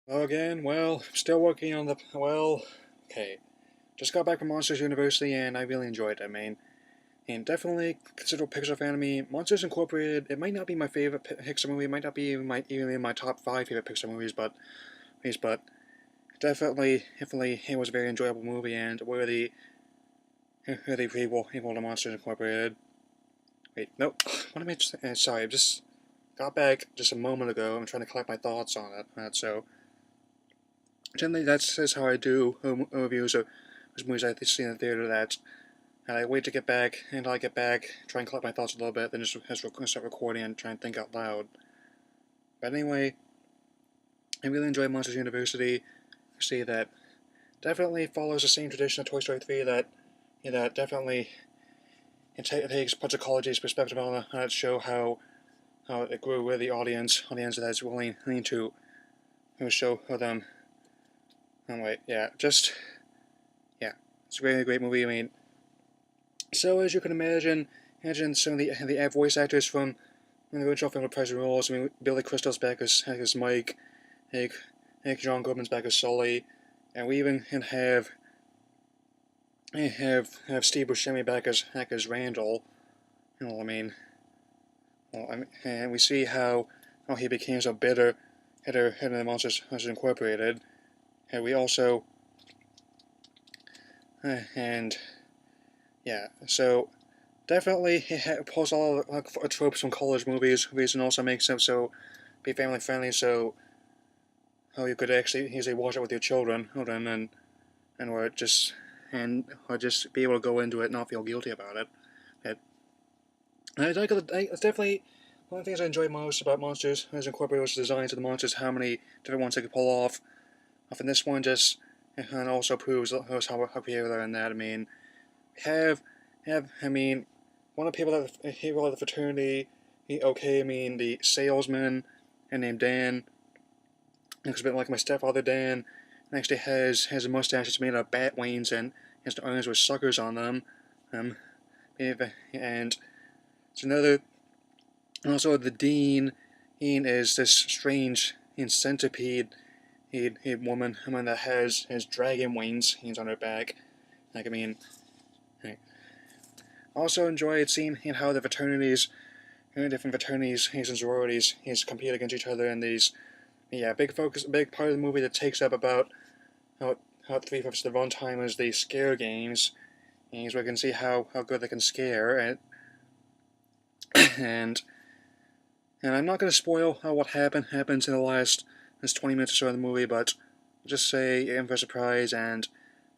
Well, again, well, still working on okay. Just got back from Monsters University and I really enjoyed it. And definitely consider a Pixar fan of me. Monsters Incorporated, it might not be my favorite Pixar movie, it might not be even in my top 5 favorite Pixar movies, but definitely, it was a very enjoyable movie and worthy equal to Monsters Incorporated. Wait, nope, what am I, sorry, I just got back just a moment ago. I'm trying to collect my thoughts on it, so generally, that's how I do reviews of movies I see in the theater. And I wait to get back, and I get back, try and collect my thoughts a little bit, then just start recording and try and think out loud. But anyway, I really enjoy Monsters University. I see that definitely follows the same tradition of Toy Story 3 that definitely takes Pudgicology's perspective on it, show how it grew with the audience that's willing to show them. Anyway, yeah, it's a really great movie. So as you can imagine some of the voice actors from the original film of President Rules. Billy Crystal's back as Mike, Nick John Goodman's back as Sully, and we even have Steve Buscemi back as Randall. You know, and we see how he became so bitter head of the Monsters Incorporated, and we also and yeah, so definitely he pulls all tropes from college movies and also makes them so be family friendly. So how you could actually easily watch it with your children, and or just be able to go into it and not feel guilty about it. it it's definitely one of the things I enjoy most about Monsters as Incorporated was the designs of the monsters, how many different ones they could pull off. And this one just and also proves how creative they're in that. Have have one of the people that the hero of the fraternity. The salesman, and named Dan. Looks a bit like my stepfather Dan. And actually has a mustache that's made out of bat wings and has the eyes with suckers on them. And it's another. Also, the dean. Dean is this strange centipede woman that has dragon wings. He's on her back. I also enjoyed seeing how the fraternities, different fraternities and sororities, compete against each other in these. Yeah, big part of the movie that takes up about how 3/5 of the runtime is the scare games, and so we can see how good they can scare, and and I'm not going to spoil what happens in the last 20 minutes or so of the movie, but just say in for a surprise, and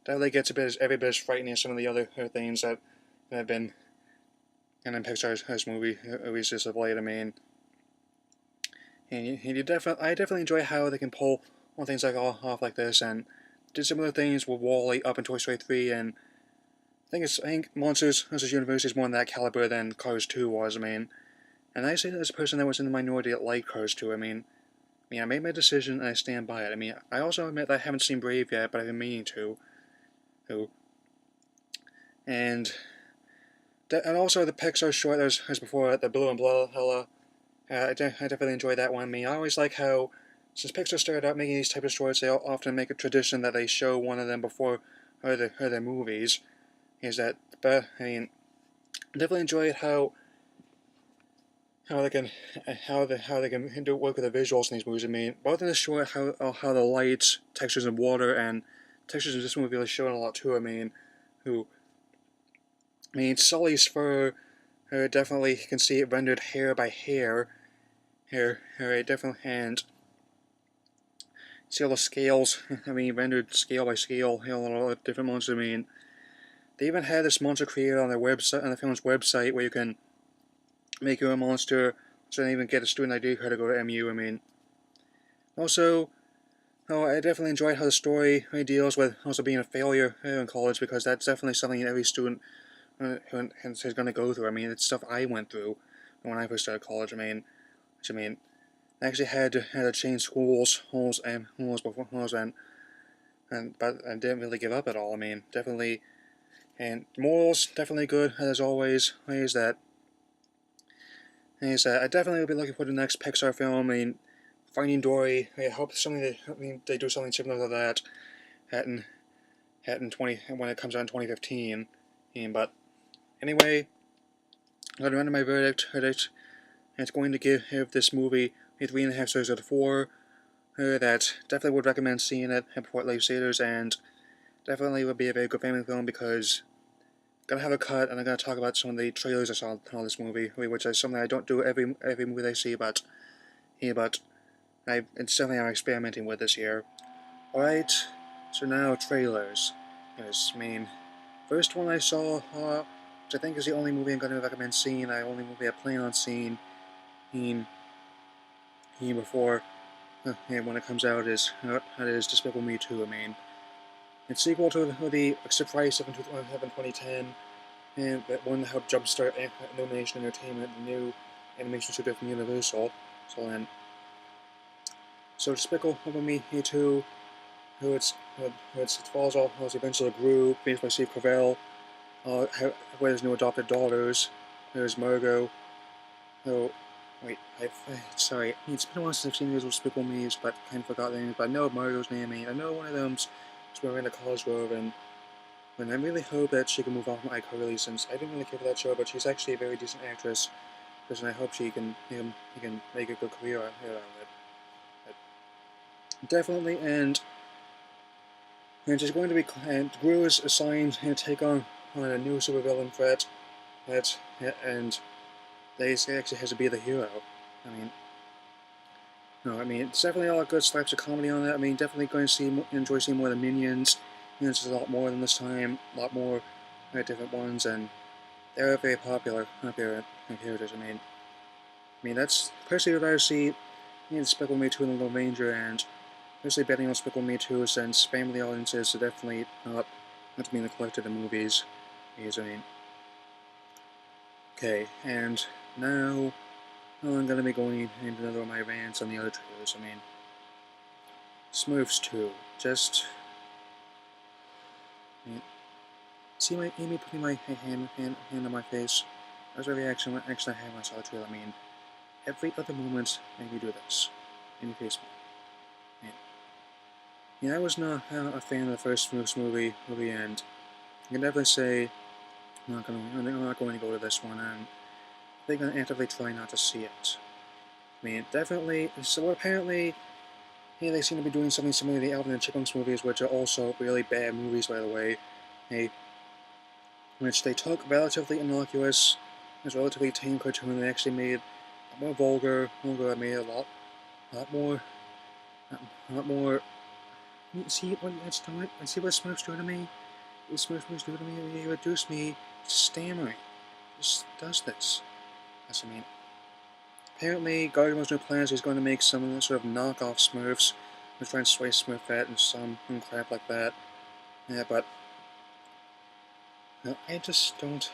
that gets every bit as frightening as some of the other things that have been in Pixar's movies just of late. I definitely enjoy how they can pull on things like off like this, and did similar things with Wall-E up in Toy Story 3, and I think Monsters University is more in that caliber than Cars 2 was. And I say that as a person that was in the minority that liked Cars 2. I made my decision and I stand by it. I also admit that I haven't seen Brave yet, but I've been meaning to. And also the Pixar short that was before it, the Blue Umbrella. I definitely enjoyed that one. I always like how, since Pixar started out making these type of shorts, they often make a tradition that they show one of them before other movies. I definitely enjoyed how they can do work with the visuals in these movies. Both in the short, how the lights, textures of water, and textures in this movie really showing a lot too. Who Sully's fur, definitely you can see it rendered hair by hair. Definitely, and see all the scales. Rendered scale by scale. A lot of different monsters. They even had this monster created on their website, on the film's website, where you can make your own monster, so they even get a student ID card to go to MU. Also, I definitely enjoyed how the story deals with also being a failure in college, because that's definitely something every student is going to go through. It's stuff I went through when I first started college. I actually had to change schools before but I didn't really give up at all. Definitely, and morals definitely good as always. Is that I definitely will be looking for the next Pixar film. Finding Dory. I hope they do something similar to that when it comes out in 2015. But anyway, I'm gonna render my verdict. And it's going to give this movie a 3.5 stars out of 4. That definitely would recommend seeing it before it leaves theaters, and definitely would be a very good family film because I'm gonna have a cut and I'm gonna talk about some of the trailers I saw on this movie, which is something I don't do every movie I see, but it's something I'm experimenting with this year. Alright, so now trailers. Yes, first one I saw, which I think is the only movie I'm gonna recommend seeing, the only movie I plan on seeing before when it comes out is Despicable Me 2. It's sequel to the Surprise of 2010, and that one helped jumpstart Animation Entertainment, the new animation studio from Universal. So Despicable Me 2, it follows all the events of the group, based by Steve Carell, where there's no adopted daughters. There's Margot. Oh, wait, sorry, it's been a while since I've seen these Despicable Me's, but I kind of forgot their names, but I know Margot's name, I know one of them's Miranda Cosgrove, and I really hope that she can move on from iCarly, since I didn't really care for that show, but she's actually a very decent actress, and I hope she can make a good career out of it. But definitely, and she's going to be, and Gru is assigned to take on a new supervillain threat, and they actually has to be the hero. It's definitely a lot of good slaps of comedy on it. Definitely going to enjoy seeing more of the Minions. Minions is a lot more than this time, a lot more different ones, and they're very popular characters. That's personally I'd rather see Despicable Me 2 and the Lone Ranger, and personally betting on Despicable Me 2 since family audiences are definitely not to be in the collected of movies. Okay, and now I'm going to be going into another of my rants on the other trailers. Smurfs 2. See my Amy putting my hand on my face? That was a reaction I had when I saw the trailer. Every other moment made me do this. Amy face me. I was not a fan of the first Smurfs movie, and I can definitely say I'm not going to go to this one, and they're going to actively try not to see it. Definitely. So apparently, they seem to be doing something similar to the Alvin and Chipmunks movies, which are also really bad movies, by the way. Which they took relatively innocuous, relatively tame cartoon, and they actually made a lot more vulgar. Made a lot more. See what Smurfs do to me? What Smurfs do to me? They reduce me to stammering. Just does this. Apparently, Gargamel's new plans is going to make some sort of knockoff Smurfs. They're trying to sway Smurfette and some crap like that. But I just don't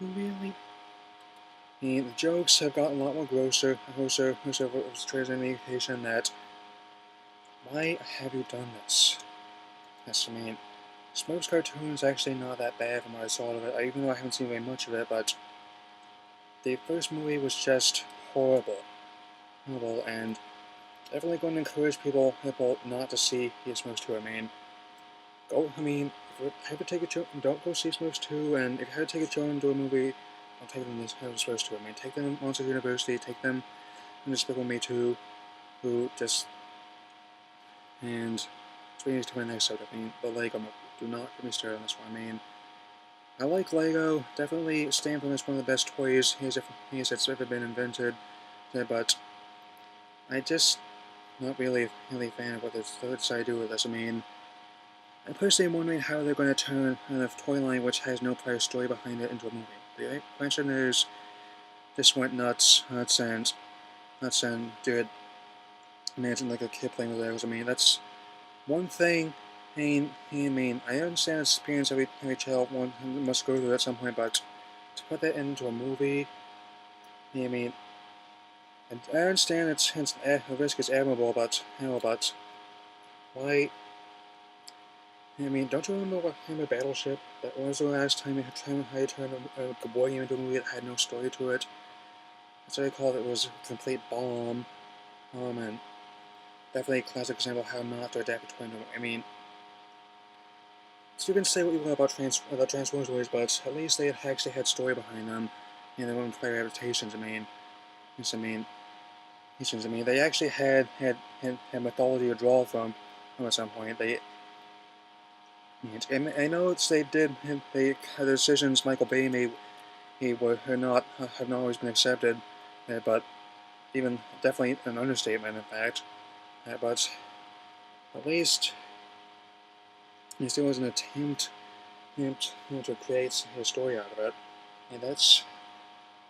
really. The jokes have gotten a lot more grosser trailers and indication that why have you done this? Smurfs cartoon is actually not that bad from what I saw of it, even though I haven't seen very much of it, but the first movie was just horrible, and definitely going to encourage people not to see the Smurfs 2. If you have to take a children, don't go see Smurfs 2, and if you have to take a children to a movie, don't take them to Smurfs 2. Take them to Monsters University, take them to Despicable Me 2, and it's really to my next episode. The Lego movie. Do not get me started on this one. I like Lego. Definitely stand for him as one of the best toys that's ever been invented. But I just not really a fan of what they decide to do with this. I'm personally wondering how they're going to turn a toy line which has no prior story behind it into a movie. The Pensioners just went nuts and did imagine like a kid playing with Legos. That's one thing. I understand it's experience every child must go through at some point, but to put that into a movie, I understand the risk is admirable, but why? Don't you remember Battleship? That was the last time you had to turn a boy game into a movie that had no story to it. That's what I called it. Was a complete bomb. And definitely a classic example of how not to adapt between them. I mean, so you can say what you will about Transformers movies, but at least they actually had story behind them, and they weren't player adaptations. Yes, I mean, they actually had mythology to draw from at some point. I know they did. The decisions Michael Bay made, have not always been accepted, but even definitely an understatement, in fact. But at least there was an attempt, to create a story out of it, and that's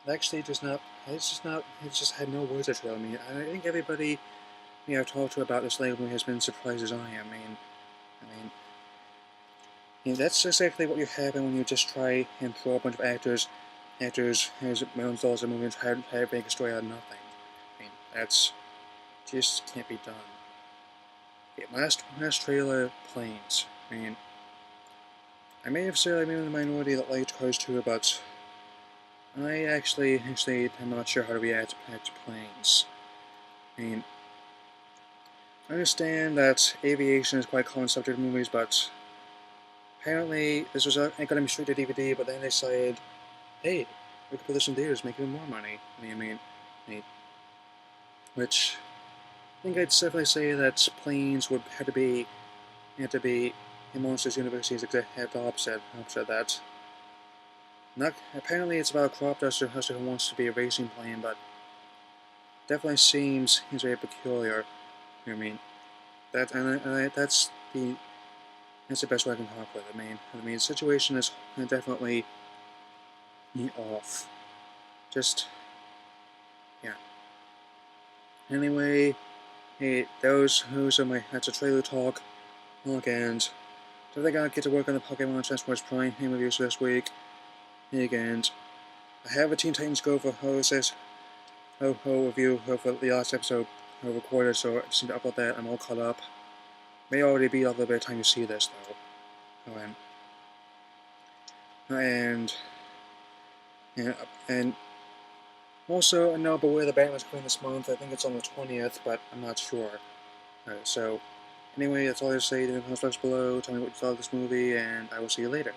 actually just not. It's just not. It just had no words to tell me. I think everybody I've talked to about this lately has been surprised as I am. That's exactly what you happen when you just try and throw a bunch of actors as millions of dollars a movie and try to make a story out of nothing. That's just can't be done. Okay, last trailer, Planes. I may have said I'm in the minority that liked Cars 2, but I actually am not sure how to react to Planes. I understand that aviation is quite a common subject in movies, but apparently this was going to be straight to DVD, but then they decided, hey, we could put this in theaters, make even more money. Which I think I'd definitely say that Planes would have to be in Monsters University's exact opposite of that. Not apparently it's about a crop duster who wants to be a racing plane, but definitely seems very peculiar. I mean that that's the best way I can talk with it. The situation is definitely off. Just yeah. Anyway, hey, those are that's a trailer talk. And so I gotta get to work on the Pokemon Transformers Prime reviews this week. And I have a Teen Titans Go for review for the last episode recorded, so I just need to upload that. I'm all caught up. May already be a little bit of time you see this though. And and also I know Beware the Batman's coming this month. I think it's on the 20th, but I'm not sure. So anyway, that's all I have to say. Leave comments below. Tell me what you thought of this movie, and I will see you later.